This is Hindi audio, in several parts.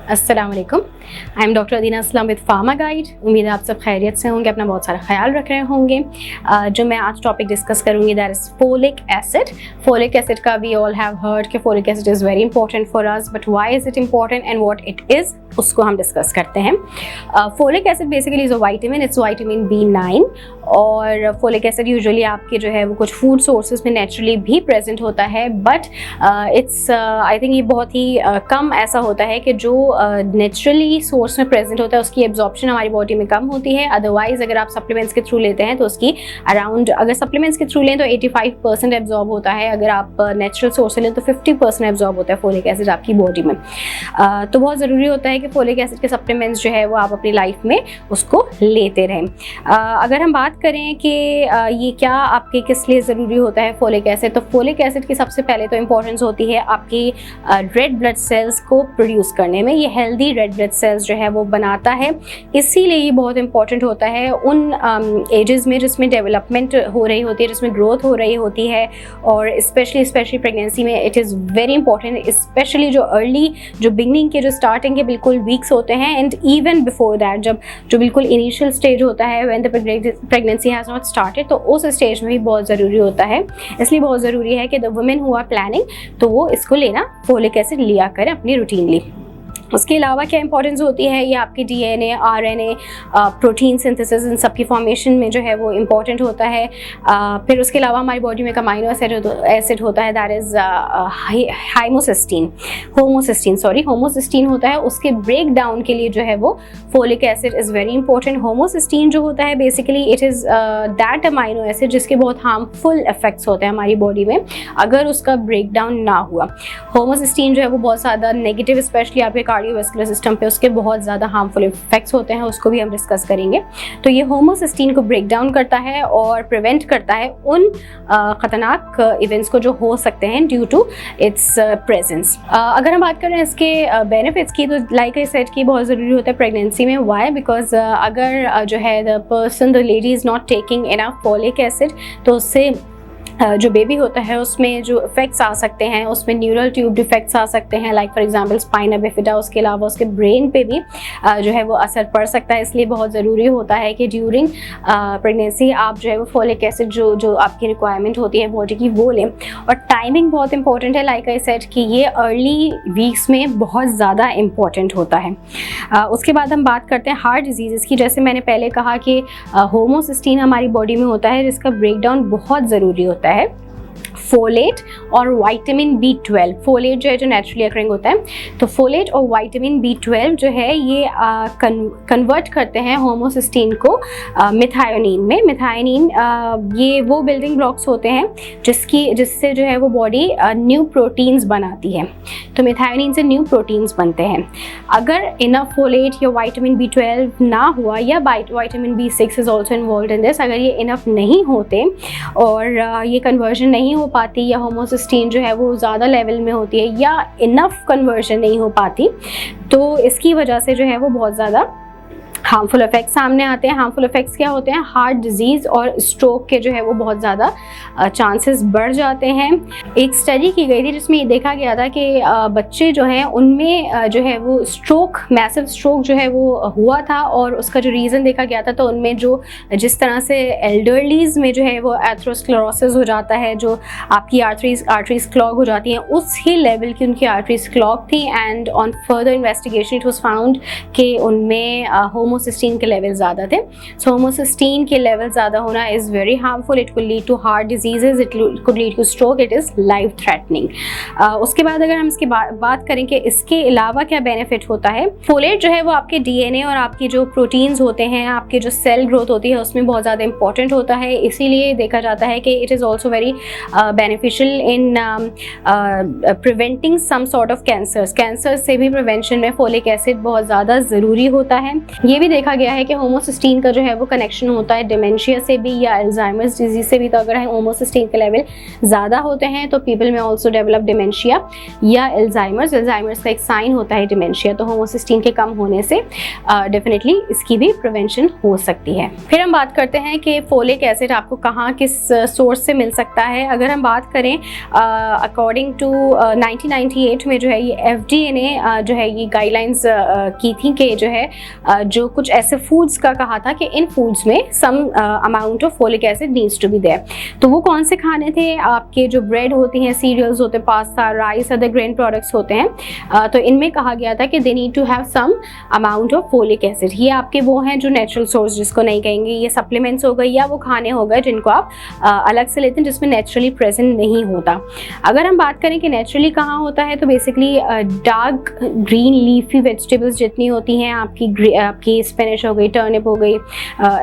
अस्सलाम वालेकुम। I am doctor Adina Aslam with pharma guide. उम्मीद है आप सब खैरियत से होंगे, अपना बहुत सारा ख्याल रख रहे होंगे। जो मैं आज टॉपिक डिस्कस करूँगी that is folic acid. Folic acid का वी ऑल हैव हर्ड कि folic acid is very important for us, but why is it important and what it is, उसको हम डिस्कस करते हैं। Folic acid basically is a vitamin, it's vitamin B9। और फोलिक एसिड यूजुअली आपके जो है वो कुछ फूड सोर्सेज में नेचुरली भी प्रेजेंट होता है, बट इट्स आई थिंक ये बहुत ही कम ऐसा होता है कि जो नेचुरली सोर्स में प्रेजेंट होता है उसकी एब्जॉर्प्शन हमारी बॉडी में कम होती है। अदरवाइज अगर आप सप्लीमेंट्स के थ्रू लेते हैं तो उसकी अराउंड, अगर सप्लीमेंट्स के थ्रू लें तो 85% एब्जॉर्ब होता है, अगर आप नेचुरल सोर्स से लें तो 50% एब्जॉर्ब होता है फोलिक एसिड आपकी बॉडी में। तो बहुत ज़रूरी होता है कि फोलिक एसिड के सप्लीमेंट्स जो है वो आप अपनी लाइफ में उसको लेते रहें। अगर हम बात करें कि ये क्या आपके किस लिए ज़रूरी होता है फोलिक एसिड, तो फोलिक एसिड की सबसे पहले तो इंपॉर्टेंस होती है आपकी रेड ब्लड सेल्स को प्रोड्यूस करने में। ये हेल्दी रेड ब्लड सेल्स जो है वो बनाता है, इसीलिए ये बहुत इंपॉर्टेंट होता है उन एजेस में जिसमें डेवलपमेंट हो रही होती है, जिसमें ग्रोथ हो रही होती है। और स्पेशली प्रेगनेंसी में it is very important, specially जो अर्ली, जो बिगनिंग के, जो स्टार्टिंग के बिल्कुल वीक्स होते हैं, एंड इवन बिफोर दैट, जब जो बिल्कुल इनिशियल स्टेज होता है when the pregnancy has not started, तो उस स्टेज में भी बहुत ज़रूरी होता है। इसलिए बहुत ज़रूरी है कि the women who are planning तो वो इसको लेना, फोलिक एसिड लिया करें अपनी रूटीनली। उसके अलावा क्या इंपॉर्टेंस होती है, ये आपके DNA, RNA, प्रोटीन सिंथेसिस, इन सब की फॉर्मेशन में जो है वो इम्पॉर्टेंट होता है। फिर उसके अलावा हमारी बॉडी में एक अमाइनो एसिड होता है दैट इज़ होमोसिस्टीन होता है। उसके ब्रेक डाउन के लिए जो है वो folic acid is very important. Homocysteine जो होता है basically it is that amino acid जिसके बहुत हार्मफुल इफेक्ट्स होते हैं हमारी बॉडी में अगर उसका ब्रेक डाउन ना हुआ। होमोसिस्टीन जो है वो बहुत ज़्यादा नेगेटिव, स्पेशली आपके कार्डियोवैस्कुलर सिस्टम पे उसके बहुत ज़्यादा हार्मफुल इफेक्ट्स होते हैं, उसको भी हम डिस्कस करेंगे। तो ये होमोसिस्टीन को ब्रेक डाउन करता है और प्रिवेंट करता है उन ख़तरनाक इवेंट्स को जो हो सकते हैं ड्यू टू इट्स प्रेजेंस। अगर हम बात करें इसके बेनिफिट्स की, तो लाइक आई सेड कि बहुत ज़रूरी होता है प्रेगनेंसी में। वाई? बिकॉज अगर जो है the lady is not taking enough folic acid, तो उससे जो बेबी होता है उसमें जो इफेक्ट्स आ सकते हैं, उसमें न्यूरल ट्यूब डिफेक्ट्स आ सकते हैं, like for example spina bifida. उसके अलावा उसके ब्रेन पे भी जो है वो असर पड़ सकता है। इसलिए बहुत ज़रूरी होता है कि ड्यूरिंग प्रेगनेंसी आप जो है वो फोलिक एसिड जो आपकी रिक्वायरमेंट होती है बॉडी की वो लें। और टाइमिंग बहुत इंपॉर्टेंट है, लाइक आई सेड कि ये अर्ली वीक्स में बहुत ज़्यादा इम्पॉर्टेंट होता है। उसके बाद हम बात करते हैं हार्ट डिजीज़ की। जैसे मैंने पहले कहा कि होमोसिस्टीन हमारी बॉडी में होता है जिसका ब्रेकडाउन बहुत ज़रूरी होता है। फोलेट और विटामिन B12, फोलेट जो है जो नेचुरली अकरिंग होता है, तो फोलेट और विटामिन B12 जो है ये कन्वर्ट करते हैं होमोसिस्टीन को मिथायोनिन में। मिथायोनिन ये वो बिल्डिंग ब्लॉक्स होते हैं जिससे जो है वो बॉडी न्यू प्रोटीन्स बनाती है। तो मिथायोनिन से न्यू प्रोटीन्स बनते हैं। अगर इनफ फोलेट या विटामिन B12 ना हुआ, या vitamin B6 is also involve in this, अगर ये इनफ नहीं होते और ये कन्वर्जन नहीं हो पाती, या होमोसिस्टीन जो है वो ज़्यादा लेवल में होती है, या इनफ कन्वर्जन नहीं हो पाती, तो इसकी वजह से जो है वो बहुत ज़्यादा हार्मफुल इफेक्ट्स सामने आते हैं। हार्मफुल इफेक्ट्स क्या होते हैं? हार्ट डिजीज़ और स्ट्रोक के जो है वो बहुत ज़्यादा चांसेस बढ़ जाते हैं। एक स्टडी की गई थी जिसमें ये देखा गया था कि बच्चे जो हैं उनमें जो है वो स्ट्रोक, मैसिव स्ट्रोक जो है वो हुआ था, और उसका जो रीज़न देखा गया था, तो उनमें जो जिस तरह से एल्डरलीज़ में जो है वो एथरोस्क्लेरोसिस हो जाता है, जो आपकी आर्टरीज क्लॉग हो जाती हैं, उसी लेवल की उनकी आर्टरीज क्लॉग थी। And on further investigation it was found कि उनमें होमोसिस्टीन के लेवल ज़्यादा थे। सो होमोसिस्टीन के लेवल ज़्यादा होना is very harmful, it could lead to heart diseases, it could lead to stroke, it is life threatening. उसके बाद अगर हम इसकी बात करें कि इसके अलावा क्या बेनिफिट होता है, फोलेट जो है वो आपके DNA और आपकी जो प्रोटीन्स होते हैं, आपके जो सेल ग्रोथ होती है उसमें बहुत ज़्यादा इंपॉर्टेंट होता है। इसीलिए देखा जाता है कि it is also very beneficial in preventing some sort of cancer से भी प्रिवेंशन में फोलिक एसिड बहुत ज़्यादा ज़रूरी होता है। ये ये भी देखा गया है कि होमोसिस्टीन का जो है वो कनेक्शन होता है डिमेंशिया से भी या अल्जाइमर्स डिजीज से भी। तो अगर होमोसिस्टीन के लेवल ज़्यादा होते हैं तो पीपल में ऑल्सो डेवलप डिमेंशिया या अल्जाइमर्स का एक साइन होता है डिमेंशिया। तो होमोसिस्टीन के कम होने से डेफिनेटली इसकी भी प्रिवेंशन हो सकती है। फिर हम बात करते हैं कि फोलिक एसिड आपको कहाँ किस सोर्स से मिल सकता है। अगर हम बात करें अकॉर्डिंग टू 1998 में जो है ये FDA ने जो है ये गाइडलाइंस की थी कि जो है जो कुछ ऐसे फूड्स का कहा था कि इन फूड्स में some amount of folic acid needs to be there. तो वो कौन से खाने थे? आपके जो ब्रेड होती हैं, सीरियल्स होते हैं, pasta, rice, other grain products होते हैं। तो इनमें कहा गया था कि they need to have some amount of folic acid. ये आपके वो हैं जो नेचुरल सोर्स जिसको नहीं कहेंगे, ये सप्लीमेंट्स हो गए या वो खाने हो गए जिनको आप अलग से लेते हैं जिसमें नेचुरली प्रेजेंट नहीं होता। अगर हम बात करें कि नेचुरली कहाँ होता है तो basically dark green leafy vegetables जितनी होती हैं, आपकी स्पिनच हो गई, टर्निप हो गई,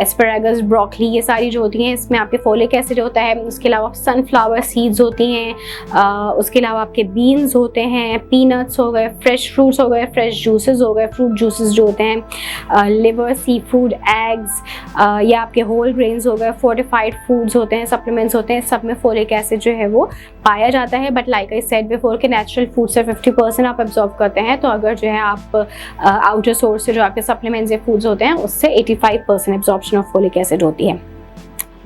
एस्पैरागस, ब्रोकली, ये सारी जो होती हैं इसमें आपके फोलिक एसिड होता है। उसके अलावा सनफ्लावर सीड्स होती हैं, उसके अलावा आपके बीन्स होते हैं, पीनट्स हो गए, फ्रेश फ्रूट्स हो गए, फ्रेश जूसेस हो गए, फ्रूट जूसेस जो होते हैं, लिवर, सी फूड, एग्स या आपके होल ग्रेन्स हो गए, फोर्टिफाइड फूड्स होते हैं, सप्लीमेंट्स होते हैं, सब में फोलिक एसिड जो है वो पाया जाता है। But like I said before के नेचुरल फूड से 50% आप एब्जॉर्ब करते हैं। तो अगर जो है आप आउटर सोर्स से जो आपके सप्लीमेंट्स या फूड्स होते हैं उससे 85% एब्जॉर्प्शन ऑफ फोलिक एसिड होती है।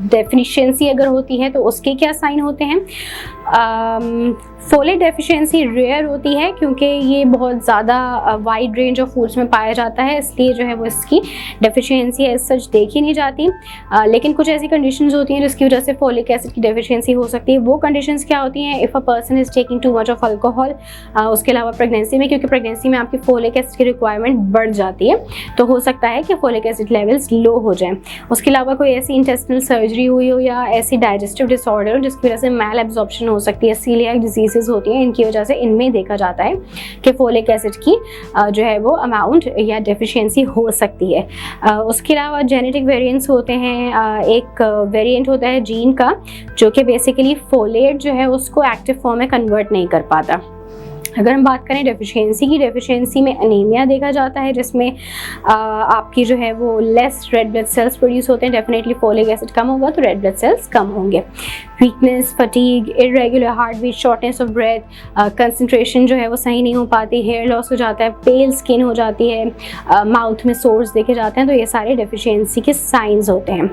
डेफिशिएंसी अगर होती है तो उसके क्या साइन होते हैं? फोलेट डेफिशिएंसी रेयर होती है क्योंकि ये बहुत ज़्यादा वाइड रेंज ऑफ फूड्स में पाया जाता है, इसलिए जो है वो इसकी डेफिशिएंसी एज सच देखी नहीं जाती। लेकिन कुछ ऐसी कंडीशंस होती हैं जिसकी वजह से फोलिक एसिड की डेफिशिएंसी हो सकती है। वो कंडीशंस क्या होती हैं? If a person is taking too much of alcohol, उसके अलावा प्रेगनेंसी में, क्योंकि प्रेगनेंसी में आपकी फोलिक एसिड की रिक्वायरमेंट बढ़ जाती है तो हो सकता है कि फोलिक एसिड लेवल्स लो हो जाएं। उसके अलावा कोई ऐसी इंटेस्टिनल सर्जरी हुई हो या ऐसी डाइजेस्टिव डिसऑर्डर हो जिसकी वजह से मैल एब्जॉर्प्शन हो सकती है, सीलियाक डिजीजेस होती हैं, इनकी वजह से इनमें देखा जाता है कि फोलिक एसिड की जो है वो अमाउंट या डेफिशिएंसी हो सकती है। उसके अलावा जेनेटिक वेरिएंट्स होते हैं। एक वेरिएंट होता है जीन का जो कि बेसिकली फोलेट जो है उसको एक्टिव फॉर्म में कन्वर्ट नहीं कर पाता। अगर हम बात करें डेफिशिएंसी की, डेफिशिएंसी में एनीमिया देखा जाता है जिसमें आपकी जो है वो less red blood cells produce होते हैं। डेफिनेटली फोलिक एसिड कम होगा तो रेड ब्लड सेल्स कम होंगे। Weakness, fatigue, irregular heart beat, shortness of breath, concentration जो है वो सही नहीं हो पाती, हेयर लॉस हो जाता है, पेल स्किन हो जाती है, माउथ में सोर्स देखे जाते हैं। तो ये सारे डेफिशिएंसी के साइंस होते हैं।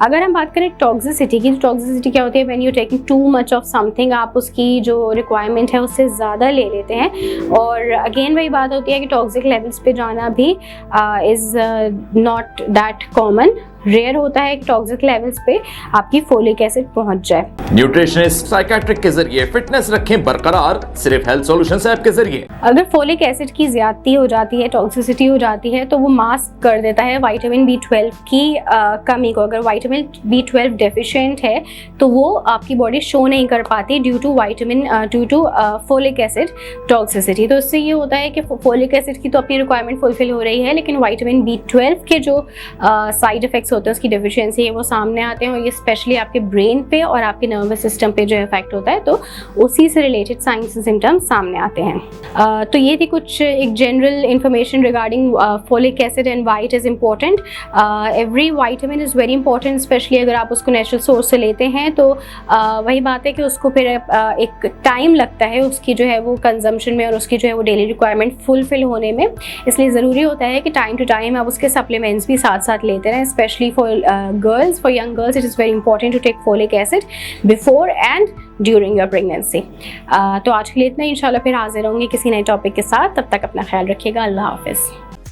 अगर हम बात करें टॉक्सिसिटी की, तो टॉक्सिसिटी क्या होती है? When you taking too much of something, आप उसकी जो रिक्वायरमेंट है उससे ज़्यादा ले लेते हैं। और अगेन वही बात होती है कि टॉक्सिक लेवल्स पे जाना भी is not that common, rare होता है टॉक्सिक लेवल्स पे आपकी फोलिक एसिड पहुंच जाए। न्यूट्रिशनिस्ट साइकियाट्रिक के जरिए फिटनेस रखें बरकरार सिर्फ हेल्थ सॉल्यूशंस ऐप के जरिए। अगर फोलिक एसिड की ज्यादती हो जाती है, टॉक्सिसिटी हो जाती है तो वो मास्क कर देता है विटामिन B12 की कमी को। अगर विटामिन B12 डेफिशिएंट है तो वो आपकी बॉडी शो नहीं कर पाती due to folic acid toxicity. तो इससे ये होता है कि फोलिक एसिड की तो अपनी रिक्वायरमेंट फुलफिल हो रही है लेकिन विटामिन B12 के जो साइड इफेक्ट्स होते हैं, उसकी डेफिशिएंसी है, वो सामने आते हैं और ये स्पेशली आपके ब्रेन पे और आपके नर्वस सिस्टम पे जो इफेक्ट होता है तो उसी से रिलेटेड साइंस सिम्टम्स सामने आते हैं। तो ये थी कुछ एक general information regarding folic acid and why it is important. Every vitamin is very important, specially अगर आप उसको नेचुरल सोर्स से लेते हैं तो वही बात है कि उसको फिर एक टाइम लगता है उसकी जो है वो कंजम्पशन में और उसकी जो है वो डेली रिक्वायरमेंट फुलफिल होने में। इसलिए ज़रूरी होता है कि टाइम टू टाइम आप उसके सप्लीमेंट्स भी साथ साथ लेते रहें। Specially for girls, for young girls, it is very important to take folic acid before and during your pregnancy. तो आज के लिए इतना ही, इंशाल्लाह फिर हाजिर होंगे किसी नए टॉपिक के साथ। तब तक अपना ख्याल रखिएगा। अल्लाह हाफिज़।